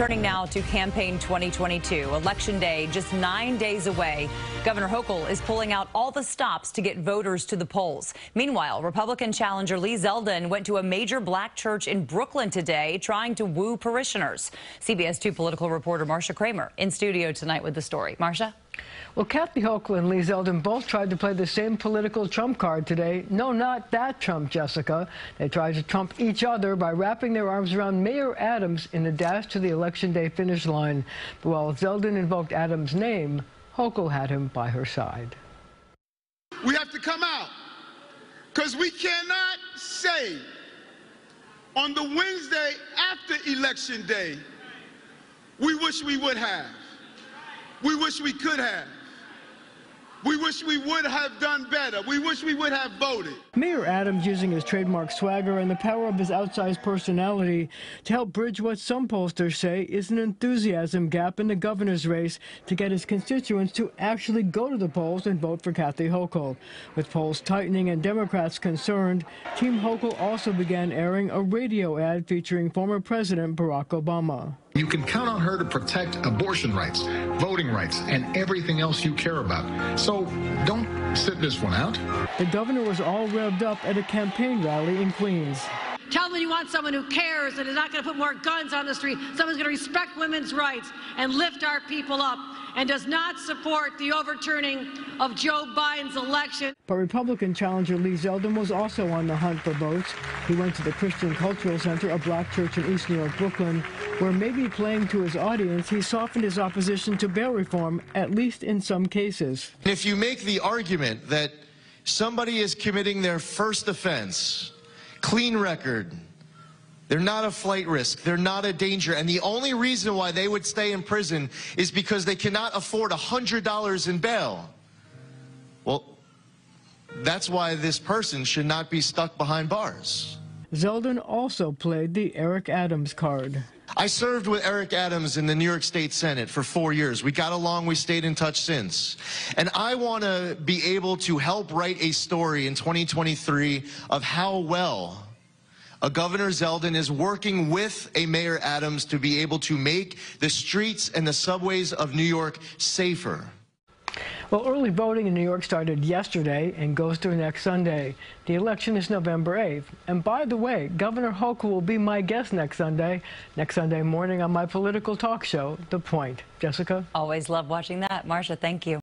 Turning now to campaign 2022. Election Day just 9 days away. Governor Hochul is pulling out all the stops to get voters to the polls. Meanwhile, Republican challenger Zeldin went to a major black church in Brooklyn today trying to woo parishioners. CBS 2 political reporter Marcia Kramer in studio tonight with the story. Marcia? Well, Kathy Hochul and Zeldin both tried to play the same political trump card today. No, not that Trump, Jessica. They tried to trump each other by wrapping their arms around Mayor Adams in the dash to the Election Day finish line. But while Zeldin invoked Adams' name, Hochul had him by her side. We have to come out, because we cannot say on the Wednesday after Election Day, we wish we would have. We wish we could have. We wish we would have done better. We wish we would have voted. Mayor Adams using his trademark swagger and the power of his outsized personality to help bridge what some pollsters say is an enthusiasm gap in the governor's race to get his constituents to actually go to the polls and vote for Kathy Hochul. With polls tightening and Democrats concerned, Team Hochul also began airing a radio ad featuring former President Barack Obama. You can count on her to protect abortion rights, voting rights, and everything else you care about. So don't sit this one out. The governor was all revved up at a campaign rally in Queens. Tell them you want someone who cares and is not going to put more guns on the street, someone who's going to respect women's rights and lift our people up, and does not support the overturning of Joe Biden's election. But Republican challenger Zeldin was also on the hunt for votes. He went to the Christian Cultural Center, a black church in East New York, Brooklyn, where maybe playing to his audience, he softened his opposition to bail reform, at least in some cases. If you make the argument that somebody is committing their first offense, clean record, they're not a flight risk, they're not a danger, and the only reason why they would stay in prison is because they cannot afford $100 in bail, well, that's why this person should not be stuck behind bars. Zeldin also played the Eric Adams card. I served with Eric Adams in the New York State Senate for 4 years. We got along, we stayed in touch since. And I want to be able to help write a story in 2023 of how well a Governor Zeldin is working with a Mayor Adams to be able to make the streets and the subways of New York safer. Well, early voting in New York started yesterday and goes through next Sunday. The election is November 8th. And by the way, Governor Hochul will be my guest next Sunday morning on my political talk show, The Point. Jessica? Always love watching that. Marcia, thank you.